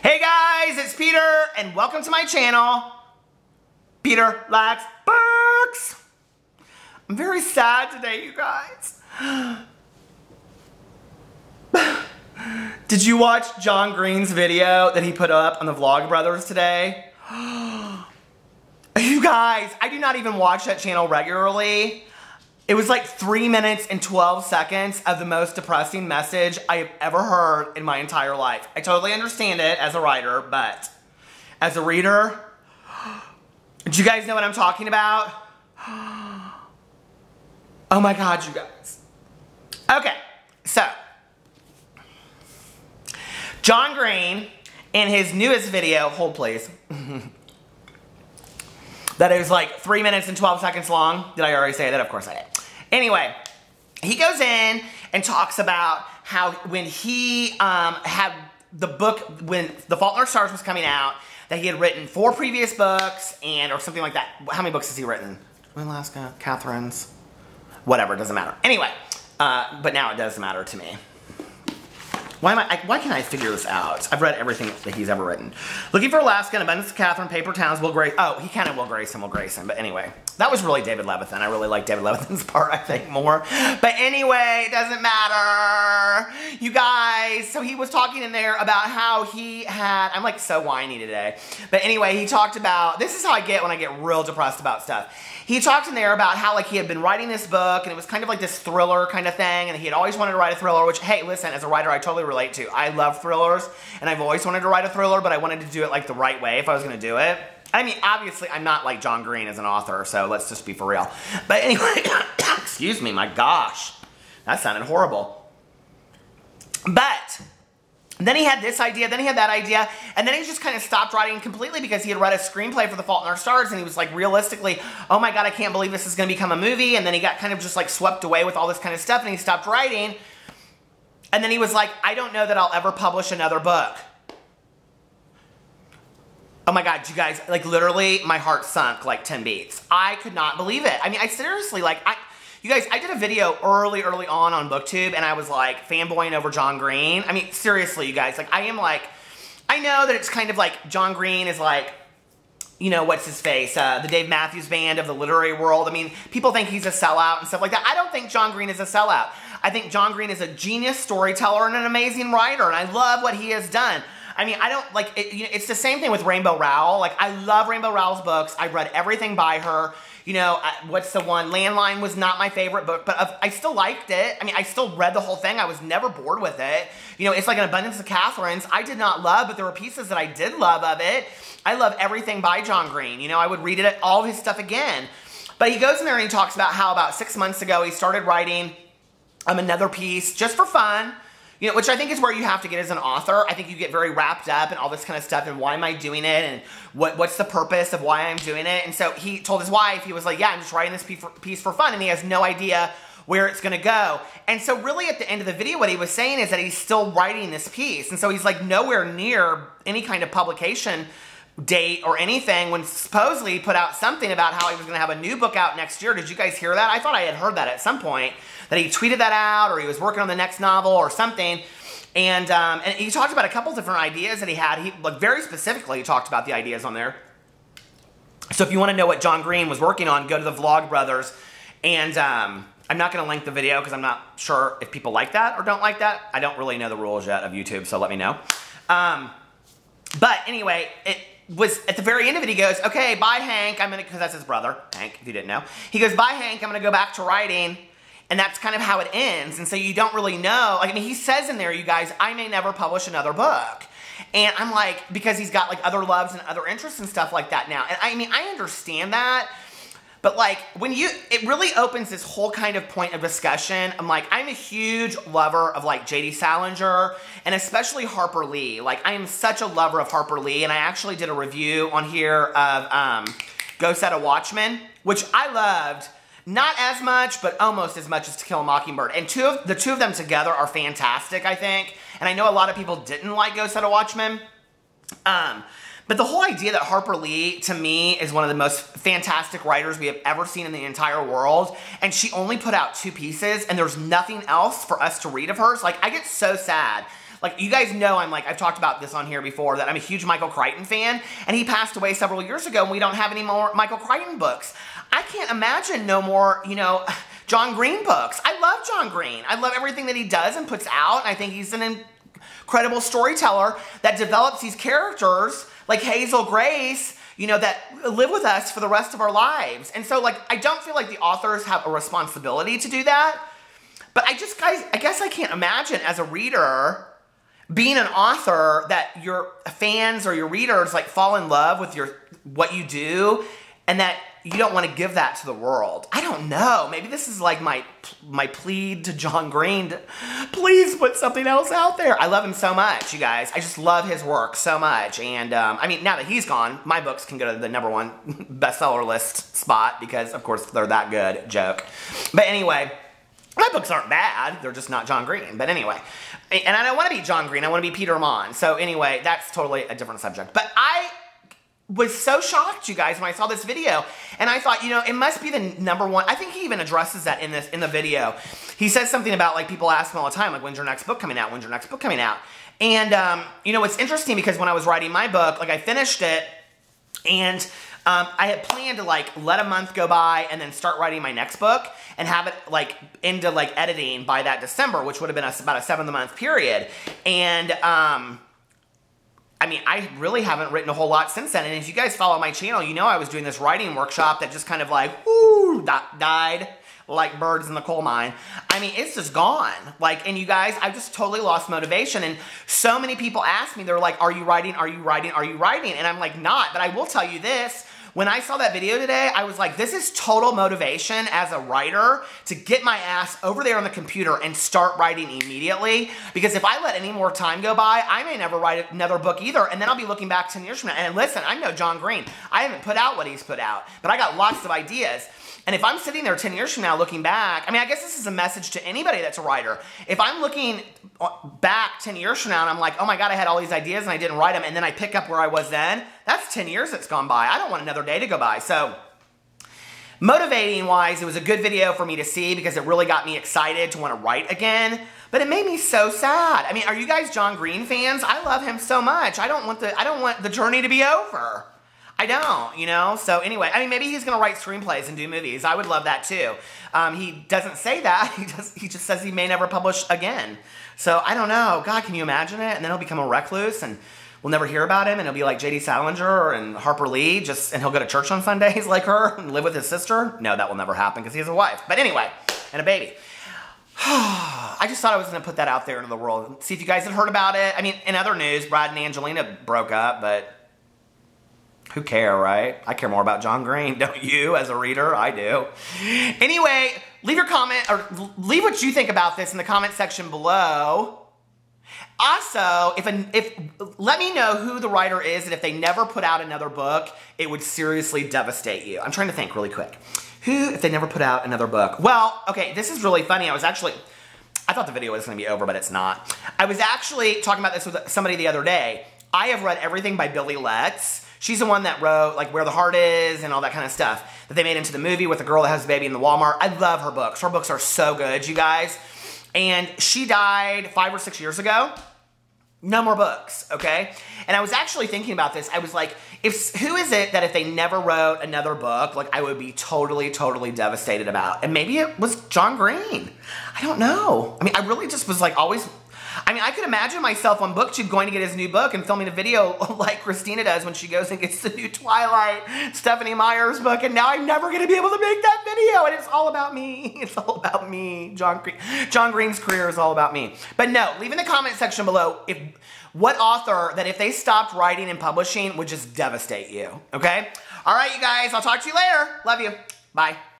Hey guys, it's Peter, and welcome to my channel, Peter Likes Books. I'm very sad today, you guys. Did you watch John Green's video that he put up on the Vlogbrothers today? You guys, I do not even watch that channel regularly. It was like 3 minutes and 12 seconds of the most depressing message I have ever heard in my entire life. I totally understand it as a writer, but as a reader, do you guys know what I'm talking about? Oh my God, you guys. Okay, so John Green in his newest video, hold please, that is like 3 minutes and 12 seconds long. Did I already say that? Of course I did. Anyway, he goes in and talks about how when he had the book, when The Fault in Our Stars was coming out, that he had written 4 previous books and, or something like that. How many books has he written? Alaska, Catherine's, whatever, it doesn't matter. Anyway, but now it does matter to me. Why can't I figure this out? I've read everything that he's ever written. Looking for Alaska, An Abundance of Catherine, Paper Towns, Will Grace. Oh, he kind of Will Grayson, but anyway. That was really David Levithan. I really like David Levithan's part, I think, more. But anyway, it doesn't matter. You guys, so he was talking in there about how he had, I'm like so whiny today. But anyway, he talked about, this is how I get when I get real depressed about stuff. He talked in there about how like he had been writing this book and it was kind of like this thriller kind of thing and he had always wanted to write a thriller, which, hey, listen, as a writer, I totally relate to. I love thrillers and I've always wanted to write a thriller, but I wanted to do it like the right way if I was going to do it. I mean, obviously, I'm not like John Green as an author, so let's just be for real. But anyway, excuse me, my gosh, that sounded horrible. But then he had this idea, then he had that idea, and then he just kind of stopped writing completely because he had read a screenplay for The Fault in Our Stars, and he was like, realistically, oh my God, I can't believe this is going to become a movie, and then he got kind of just like swept away with all this kind of stuff, and he stopped writing, and then he was like, I don't know that I'll ever publish another book. Oh my God, you guys, like literally my heart sunk like 10 beats. I could not believe it. I mean, I seriously, like, you guys, I did a video early on BookTube and I was like fanboying over John Green. I mean, seriously, you guys, like I am like, I know that it's kind of like John Green is like, you know, what's his face, the Dave Matthews Band of the literary world. I mean, people think he's a sellout and stuff like that. I don't think John Green is a sellout. I think John Green is a genius storyteller and an amazing writer and I love what he has done. I mean, I don't, like, you know, it's the same thing with Rainbow Rowell. Like, I love Rainbow Rowell's books. I read everything by her. You know, what's the one? Landline was not my favorite book, but I still liked it. I mean, I still read the whole thing. I was never bored with it. You know, it's like An Abundance of Catherine's. I did not love, but there were pieces that I did love of it. I love everything by John Green. You know, I would read it, all of his stuff again. But he goes in there and he talks about how about 6 months ago he started writing another piece just for fun. You know, which I think is where you have to get as an author. I think you get very wrapped up in all this kind of stuff and why am I doing it and what's the purpose of why I'm doing it. And so he told his wife, he was like, yeah, I'm just writing this piece for fun and he has no idea where it's gonna go. And so really at the end of the video, what he was saying is that he's still writing this piece. And so he's like nowhere near any kind of publication date or anything when supposedly he put out something about how he was gonna have a new book out next year. Did you guys hear that? I thought I had heard that at some point, that he tweeted that out or he was working on the next novel or something. And he talked about a couple different ideas that he had. He, like, very specifically, he talked about the ideas on there. So if you want to know what John Green was working on, go to the Vlogbrothers. And I'm not going to link the video because I'm not sure if people like that or don't like that. I don't really know the rules yet of YouTube, so let me know. But anyway, it was at the very end of it, he goes, okay, bye Hank, I'm going to, because that's his brother, Hank, if you didn't know. He goes, bye Hank, I'm going to go back to writing. And that's kind of how it ends. And so you don't really know. Like, I mean, he says in there, you guys, I may never publish another book. And I'm like, because he's got like other loves and other interests and stuff like that now. And I mean, I understand that. But like, when it really opens this whole kind of point of discussion. I'm like, I'm a huge lover of like J.D. Salinger and especially Harper Lee. Like, I am such a lover of Harper Lee. And I actually did a review on here of Go Set a Watchman, which I loved. Not as much, but almost as much as To Kill a Mockingbird. And the two of them together are fantastic, I think. And I know a lot of people didn't like Go Set a Watchman. But the whole idea that Harper Lee, to me, is one of the most fantastic writers we have ever seen in the entire world. And she only put out 2 pieces, and there's nothing else for us to read of hers. Like, I get so sad. like, you guys know I've talked about this on here before, that I'm a huge Michael Crichton fan, and he passed away several years ago, and we don't have any more Michael Crichton books. I can't imagine no more, you know, John Green books. I love John Green. I love everything that he does and puts out, and I think he's an incredible storyteller that develops these characters like Hazel Grace, you know, that live with us for the rest of our lives. And so, like, I don't feel like the authors have a responsibility to do that. But I guess I can't imagine as a reader being an author that your fans or your readers, like, fall in love with what you do, and that you don't want to give that to the world. I don't know. Maybe this is like my plea to John Green to please put something else out there. I love him so much, you guys. I just love his work so much. And I mean, now that he's gone, my books can go to the #1 bestseller list spot because, of course, they're that good. Joke. But anyway, my books aren't bad. They're just not John Green. But anyway, and I don't want to be John Green. I want to be Peter Monn. So anyway, that's totally a different subject. But I was so shocked, you guys, when I saw this video. And I thought, you know, it must be the #1. I think he even addresses that in the video. He says something about, like, people ask him all the time, like, when's your next book coming out? When's your next book coming out? And, you know, it's interesting because when I was writing my book, like, I finished it, and I had planned to, like, let a month go by and then start writing my next book and have it, like, into, like, editing by that December, which would have been about a 7-month period. And, I mean, I really haven't written a whole lot since then. And if you guys follow my channel, you know I was doing this writing workshop that just kind of like, whoo, died like birds in the coal mine. I mean, it's just gone. Like, and you guys, I've just totally lost motivation. And so many people ask me, they're like, are you writing? Are you writing? Are you writing? And I'm like, not. But I will tell you this. When I saw that video today, I was like, this is total motivation as a writer to get my ass over there on the computer and start writing immediately. Because if I let any more time go by, I may never write another book either. And then I'll be looking back 10 years from now. And listen, I know John Green. I haven't put out what he's put out, but I got lots of ideas. And if I'm sitting there 10 years from now looking back, I mean, I guess this is a message to anybody that's a writer. If I'm looking back 10 years from now and I'm like, oh my God, I had all these ideas and I didn't write them, and then I pick up where I was then, that's 10 years that's gone by. I don't want another day to go by. So motivating wise, it was a good video for me to see because it really got me excited to want to write again. But it made me so sad. I mean, are you guys John Green fans? I love him so much. I don't want the journey to be over. I don't, you know? So anyway, I mean, maybe he's going to write screenplays and do movies. I would love that too. He doesn't say that. He just says he may never publish again. So I don't know. God, can you imagine it? And then he'll become a recluse and we'll never hear about him, and he'll be like J.D. Salinger and Harper Lee, and he'll go to church on Sundays like her and live with his sister. No, that will never happen because he has a wife. But anyway, and a baby. I just thought I was going to put that out there into the world and see if you guys had heard about it. I mean, in other news, Brad and Angelina broke up, but who care, right? I care more about John Green, don't you, as a reader? I do. Anyway, leave your comment, or leave what you think about this in the comment section below. Also, let me know who the writer is, and if they never put out another book, it would seriously devastate you. I'm trying to think really quick. Who, if they never put out another book? Well, okay, this is really funny. I thought the video was going to be over, but it's not. I was actually talking about this with somebody the other day. I have read everything by Billy Letts. She's the one that wrote, like, Where the Heart Is and all that kind of stuff that they made into the movie with the girl that has a baby in the Walmart. I love her books. Her books are so good, you guys. And she died 5 or 6 years ago. No more books, okay? And I was actually thinking about this. I was like, who is it that if they never wrote another book, like, I would be totally, totally devastated about? And maybe it was John Green. I don't know. I mean, I really just was like always... I mean, I could imagine myself on BookTube going to get his new book and filming a video like Christina does when she goes and gets the new Twilight Stephenie Meyer's book, and now I'm never going to be able to make that video, and it's all about me. It's all about me. John Green's career is all about me. But no, leave in the comment section below what author that if they stopped writing and publishing would just devastate you, okay? All right, you guys, I'll talk to you later. Love you. Bye.